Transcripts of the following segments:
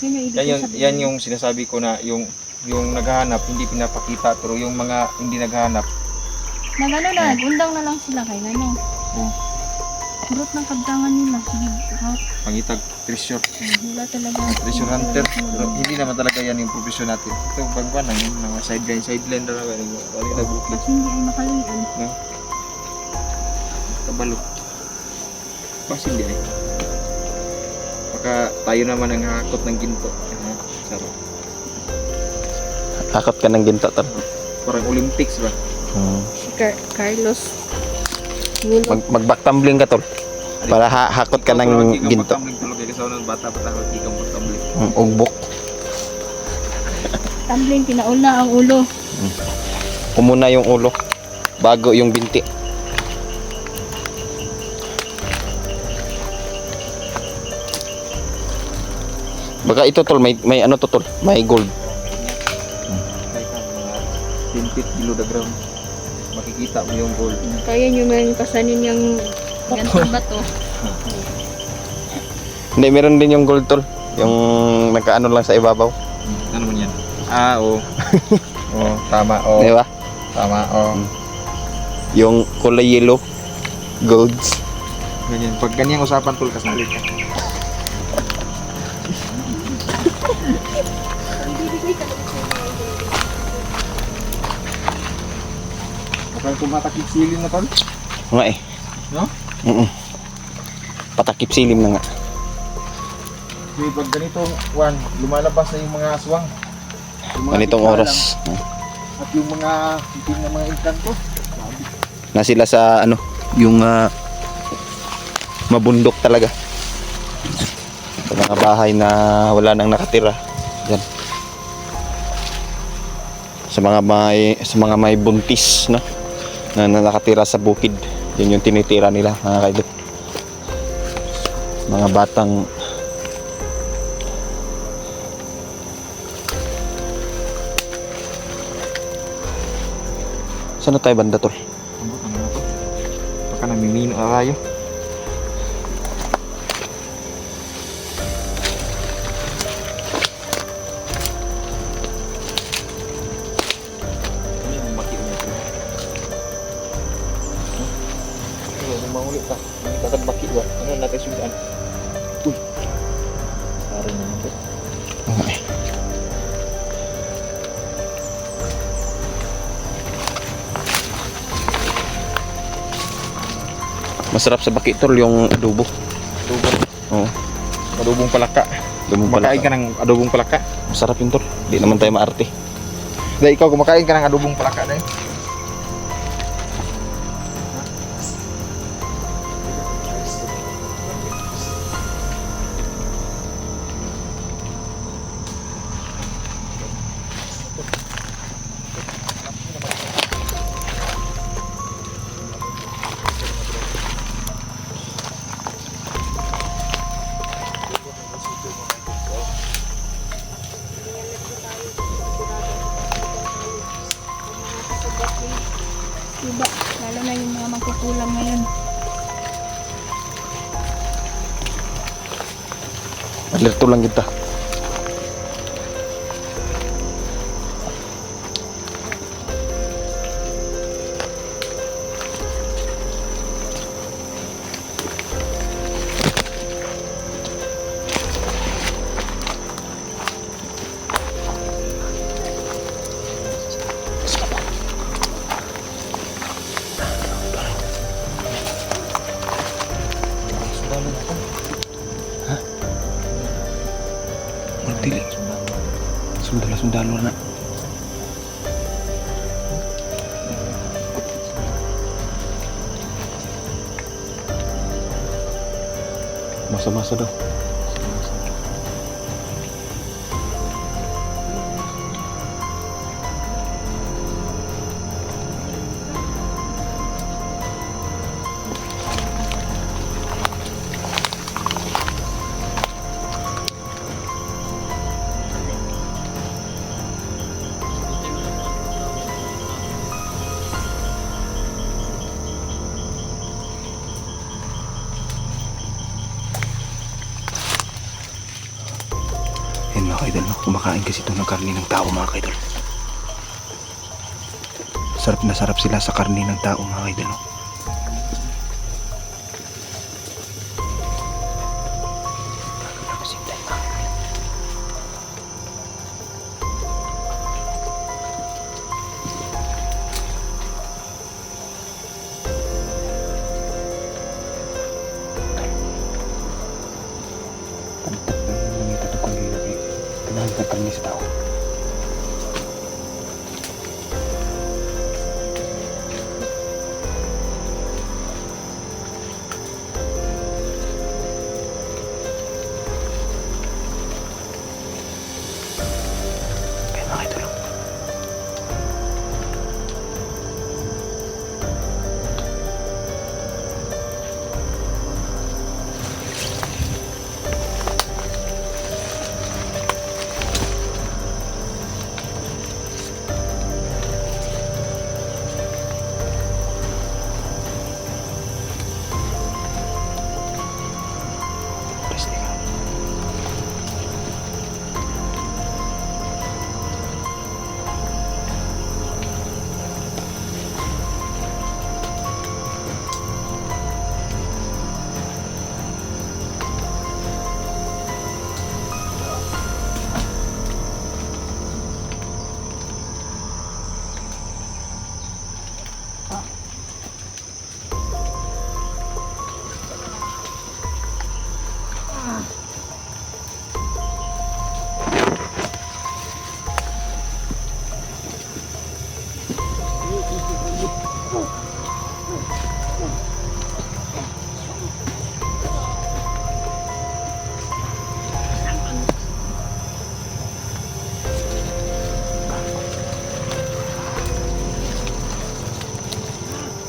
Yan yung sinasabi ko na yung naghahanap hindi pinapakita, pero yung mga hindi naghahanap Nagano na, undang na lang sila kay ano. Kurot ng kabdangan nila. Sige, pangitag treasure. wala talaga. Treasure hunter. Pero hindi naman talaga yan yung profesyon natin. Ito bangwan lang yung mga sideline talaga. Wala na bukid. Kasi hindi ay makaluyan. No? Kabalo. Pas hindi ay. Baka tayo naman ang hakot ng ginto. Sarap. Hakot ka ng ginto, tol. Parang Olympics ba? Si Carlos. Mag-back tumbling ka, tol. Para hakot ka ng ginto. Kasi ako ng bata ikang pagtumbling. Ugbok. Tumbling, pinauna ang ulo. Umuna yung ulo bago yung binti. Baka ito, tol, may ano to, tol, may gold. Like mga 10 feet below the ground. Makikita mo yung gold. Kaya nyo man kasanin yung ganitong bato. Hindi, meron din yung gold, tol. Yung nagkaano lang sa ibabaw. Ano man yan? Oo. Oo, tama. Oo. Di ba? Tama. Oo. Yung kulay yellow. Golds. Ganyan. Pag ganyang usapan, tol, kasali ka. Kapag kumatakip silim na, tol? Nga eh. No? Patakip silim na nga. Kasi pag ganitong lumalabas na yung mga aswang. Yung mga Ganitong tikbalang, oras. At yung mga hiting na mga engkanto. Na sila sa ano, yung mabundok talaga. Sa mga bahay na wala nang nakatira. Yan. Sa mga may buntis, no? Na nakatira sa bukid. Yun yung tinitira nila, mga kaidol. Mga batang saan na tayo banda, tol? Ano na to? Baka namimino na tayo. Ano yung maki mo ito? Ano, mahuli ka. Hindi ka tagbaki ba? Ano natin sudan? Uy! Parang naman ito. Okay. Masarap sa baki, tol, yung adobo. Adobo. Oo. Adobong palaka. Adobong Kumakain palaka. ka ng adobong palaka? Masarap yun, tol. Di naman tayo maarte. Dahil ikaw kumakain ka ng adobong palaka dahil? Diba? Lalo na yung mga magkukulang ngayon. Alerto lang kita. Dili. Sundalo na. Masa-masa daw. mga kaidol, no? Kumakain kasi ito ng karne ng tao mga kaidol. Sarap na sarap sila sa karne ng tao mga kaidol, no? Karne sa tao. Kaya mga idol.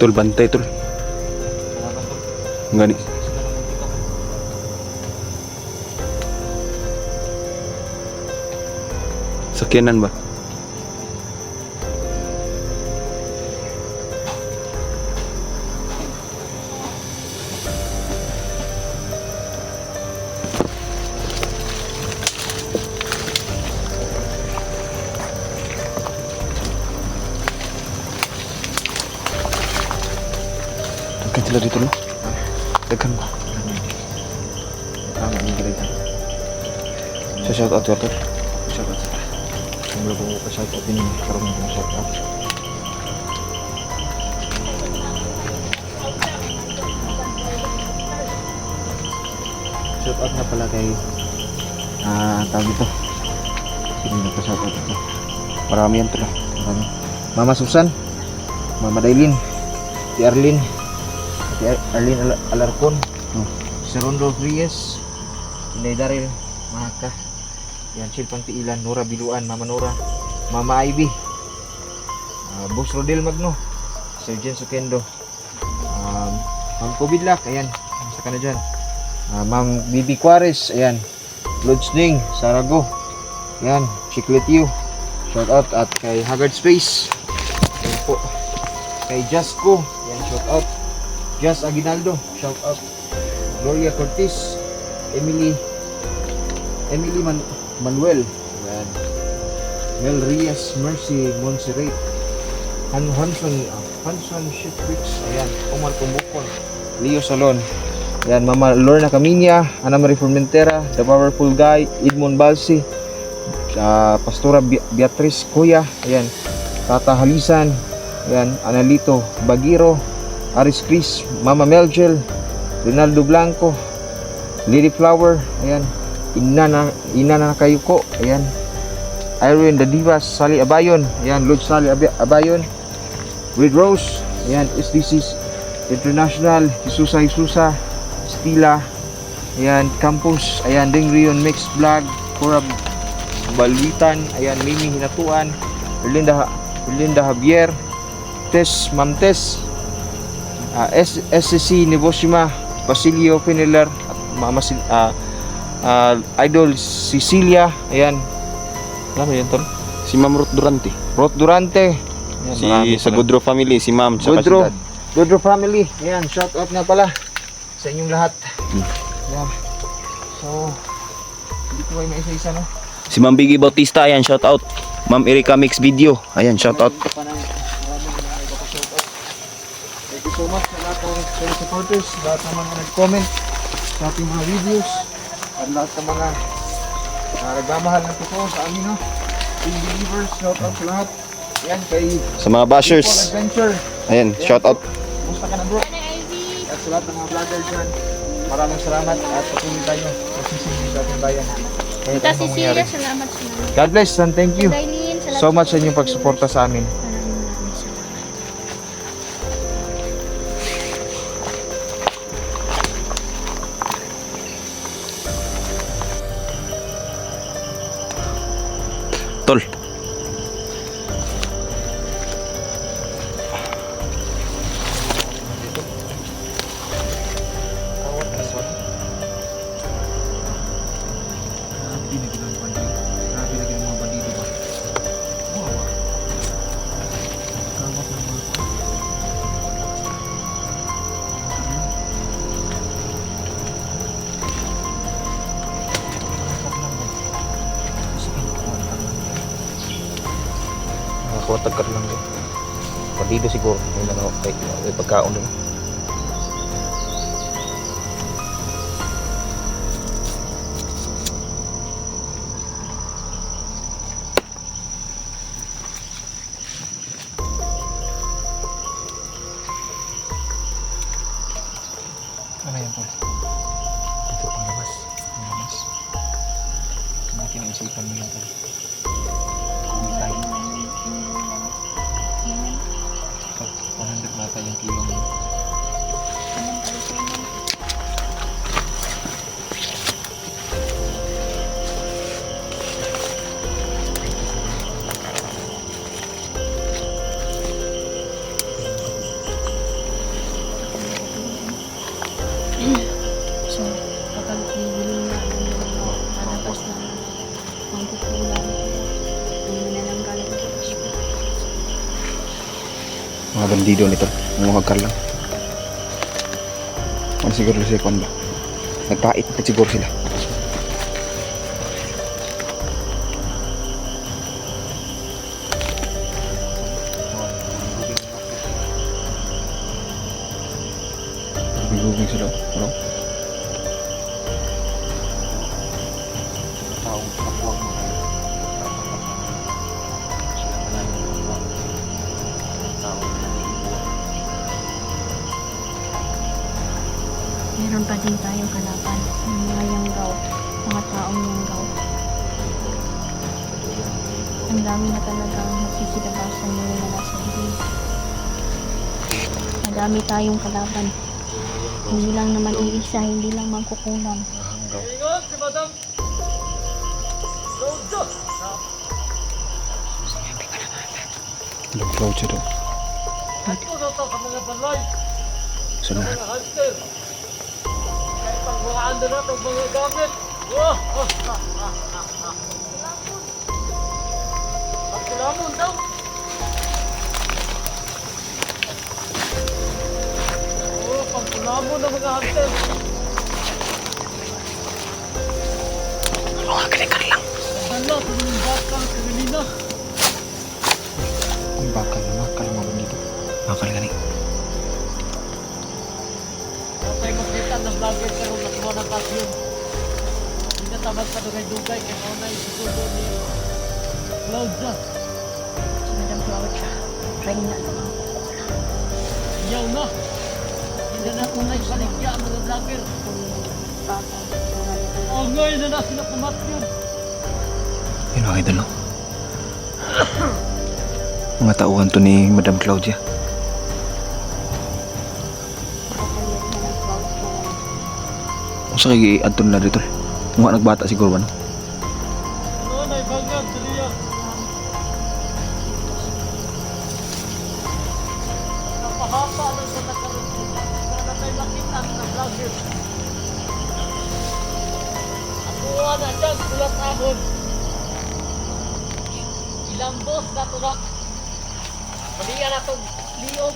Tol, bantay tol. Salamat tol. Ngani. Sila ng muntik ako. Sakyanan ba? Daghan sila dito, no? Daghan ba? Tama, hindi ka rin. Sa shout out, tol. Shout out sila. Ang wala ko pa-shout out din yung karoon ng shout out. Shout out na pala kay tawag ito. Sino na pa-shout out ito? Marami yan, tol. Marami. Mama Susan, Mama Dailin, si Arlene, si Arlene Alarcon, si Rondo Reyes, Inday Daryl, Mahaka, yan, Silpang Tiilan, Nora Biluan, Mama Nora, Mama Ivy, Boss Rodel Magno, Sir Jen Sukendo, Ma'am Kobidlak, ayan, kamusta ka na dyan? Ma'am Bibi Quares, ayan, Lods Ning, Sarago, ayan, Chiclet You, shout out at kay Haggard Space, ayan po, kay Jasco, ayan, shout out, Jas Aguinaldo, shout out, Gloria Cortez, Emily Manuel, ayan, Mel Rias, Mercy Montserrat, Hanson Shipwicks, ayan, Omar Tumbukon, Leo Salon, ayan, Mama Lorna Caminia, Ana Marie Formentera, The Powerful Guy, Edmond Balsi, Pastora Beatrice Kuya, ayan, Tata Halisan, ayan, Analito Bagiro, Aris Chris, Mama Melgel, Ronaldo Blanco, Lily Flower, ayan, Ina na Kayuko, ayan, Irene The Divas, Sally Abayon, ayan, Lord Sally Abayon, Red Rose, ayan, SDC's International, Hisusa, Stila, ayan, Campus, ayan, Ding Rion Mix Vlog, Cora Balwitan, ayan, Mimi Hinatuan, Erlinda Javier, Ma'am Tess, SCC Neboshima, Basilio Pinelar, at Mama Idol Cecilia, ayan, ano yan tol? Si Ma'am Ruth Durante. Ruth Durante, ayan, Si marami sa pala. Goodro family, si Ma'am sa Goodro, Kasidad. Goodro family, ayan, shout out nga pala sa inyong lahat. Ayan. So, hindi ko kayo maisa-isa, no? Si Ma'am Biggie Bautista, ayan, shout out. Ma'am Erika Mix Video, ayan, shout out. Thank you so much sa lahat ng mga supporters, lahat ng mga nag-comment sa ating mga videos, at lahat ng mga nagmamahal ng totoo sa amin, no? Team Believers, shout out sa lahat. Yan, kay Sa mga People bashers, Adventure. ayan, shout out. Kumusta ka na, bro? At sa lahat ng mga vlogger dyan, maraming salamat at patuloy tayo magsisindi sa ating bayan. Kahit Tita anong mangyari. Cecilia, salamat sa mga. God bless and thank you Dailin, salamat so much sa inyong pagsuporta sa amin. Maraming salamat. Tol. Nakakuha tagkat lang din. Padido siguro. May mga may pagkaon din. Ano yan po? Ito pang labas. Pang labas. Kung kinaisipan mo yan po. Hindi tayo. 100 mata yung kilong yun. So, kapag bibili na palabas na magkukulang, hindi na lang galing sa hospital. Mga bandido nito. Mga hagkar lang. Ano siguro sila kung ba? Nagpait pa siguro sila. Bigubing sila. Ano? Taong kapuwag mo kayo. Sila na lang yung kapuwag. Taong naninibuwag. Meron pa din tayong kalaban, yung mga yanggaw, mga taong yanggaw. Ang dami na talagang nagsisilabasan ng mga nasa dilim. Madami tayong kalaban. Hindi lang naman iisa, hindi lang magkukulang. Hanggaw. Ilang cloud siya doon. Sa lahat. Mga kalikan lang. Ang bakal na makal mga bandido. Makal gani. Kapag makita ng vlogger pero nakuha ng pasyon. Hindi na tabag pa dugay-dugay kaya ako na isusubo ni Cloud na. Si Madam Claudia, try na ito mga kukulang. Iyaw na. Hindi na ako na ipaligya ang mga vlogger. Bakal. O ngayon na na sila pumatyon. Yun mga idol, no? Mga tauhan to ni Madam Claudia. Kung sa kaya i-add na dito. Mga nagbata siguro ba, no? Ano na ibangag sa liya. Napahapa lang sa nakaroon. Para na tayo makita ng vlogger. Ako na dyan, kulat ahon. Ilang boss na tulak. Paliya na itong liyog.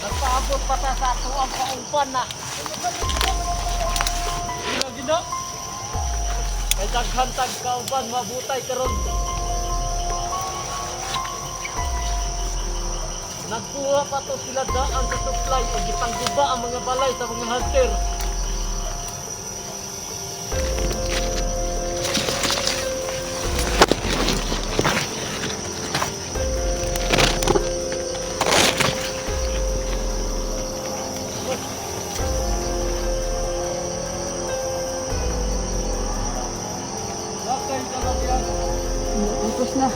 Nagpaabot pa ta sa ato ang paupan na. Gina, gina. daghantag kauban mabutay karon. Nagkuha pa to sila daan sa supply ug gipangguba ang mga balay sa mga hunter. Bakay ka lang yan. Utos na.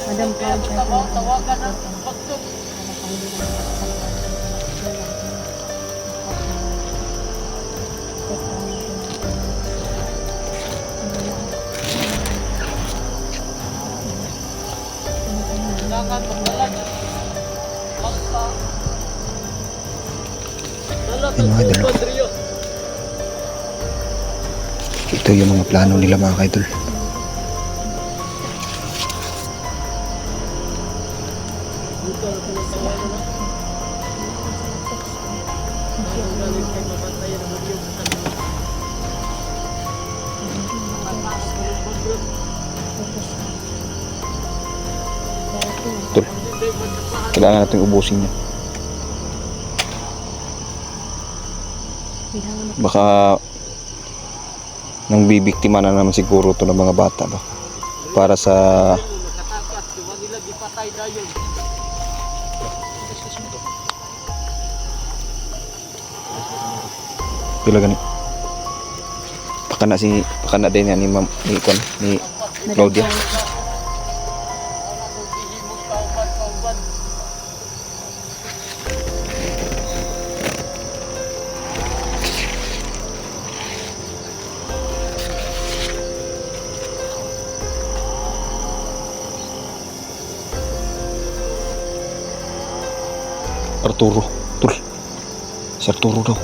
Madam Kaya Cloud. tawagan ang pagsok. Kailangan magdala niya. Basta. Dala Ayun, mga idol. Rodrigo. Ito yung mga plano nila mga kaidol. Tol, kailangan natin ubusin niya. Baka nang bibiktima na naman siguro to ng mga bata ba? Para sa Nakatakas, di ba nila gipatay dayon? pila gani. Pakana din yan ni Ma'am ni Kwan ni Claudia. Gihimog kauban. Arturo, tol. Si Arturo daw.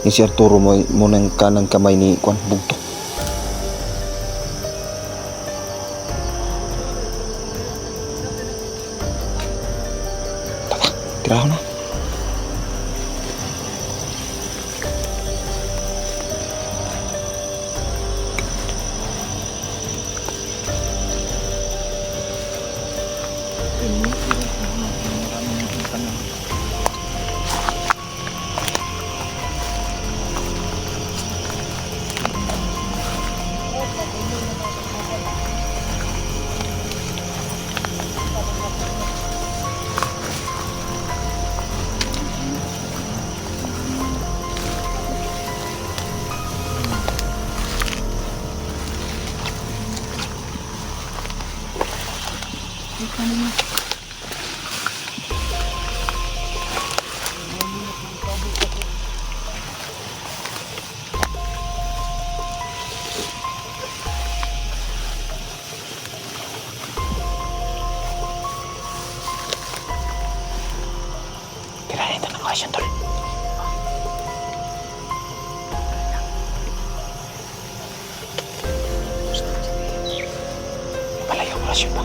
Ni si Arturo mo nang kanang kamay ni Kwan bugto. Tara, tirahan na. Tirahan ito ng kasyon, tol. Malayo ko rasyon pa.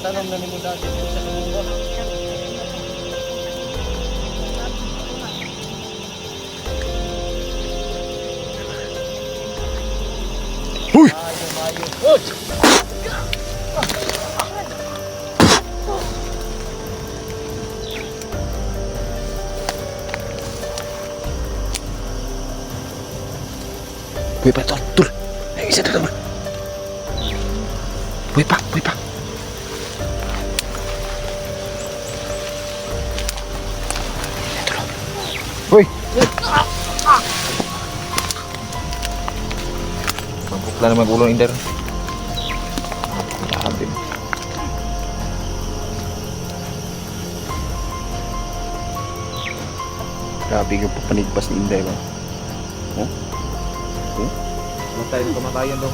Tanong na ni mo dati sa linggo. Uy! Mayo. Uy! Buhay pa, tol. Tol. Ay, isa na naman. Buhay pa, buhay pa. Ito lang. Uy! Mabukla naman ulo Inder. Grabe. Grabe yung papanigpas ni Inday ba? Matay na kamatayan dong.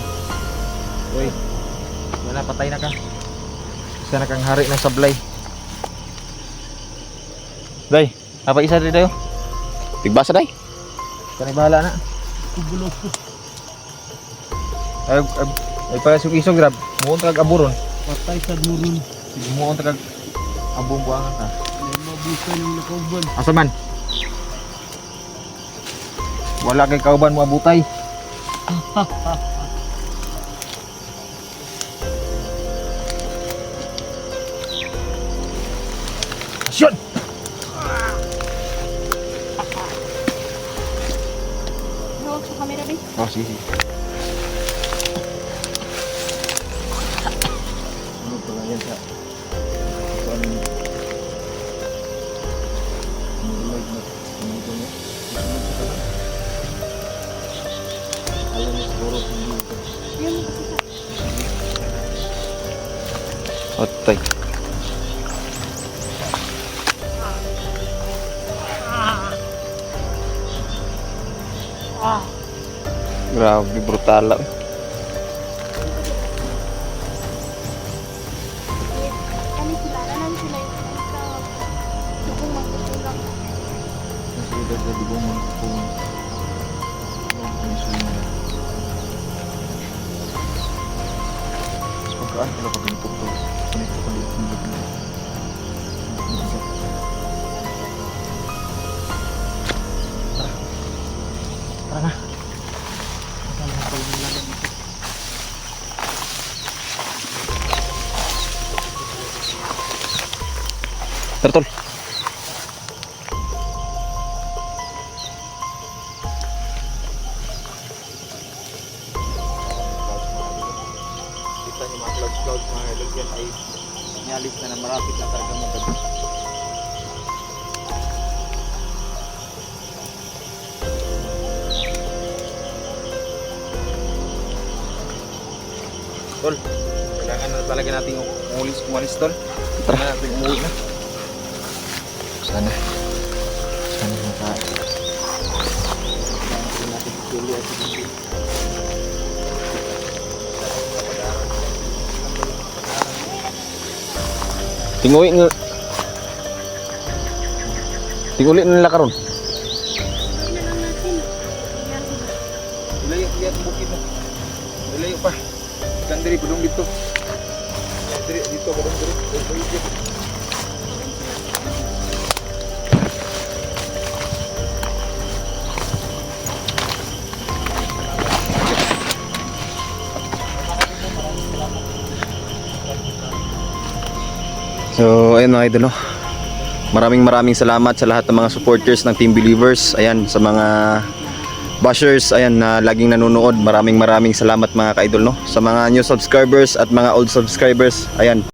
Uy. Wala, patay na ka. Isa na kang hari ng sablay. Day, apa isa rin dayo? Tigbasa day. Kanay bahala na. Kubulo ko. Ay pa isog grab. Muon kag aburon. Patay sa muron. Muon kag abong buangan ka. Bukan yung nakauban. Asa man? Wala kay kauban mo abutay. Action! Hawak sa camera, babe. Oh, sige. Ano pala yan sa... Ano yung... Alam mo siguro hindi ito. Yan, kasi Otay. Grabe, brutal lang. kami sila. Nanan sila yung dukong magtutulak. Kasi ito sa dibong mo kung... Pagkaan pala pag ganito to. Ganito pala yung Tara na. Tertol. Kita niyo mga clouds mga idol yan ay nyalis na marapit na talaga mga gabi. Tol, kailangan na talaga natin umalis tol. Tara natin umuwi na. Sana maka natin pili at pili. Tinguwi nga. Tinguli na nila karon. Gawin na lang natin. Yan. Ilayo lihat bukid na. Ilayo pa. Ikan diri budong dito. Diri dito budong diri. So, ayun mga idol, no? Maraming salamat sa lahat ng mga supporters ng Team Believers. Ayan, sa mga bashers, ayan, na laging nanonood. Maraming salamat mga ka-idol, no? Sa mga new subscribers at mga old subscribers, ayan.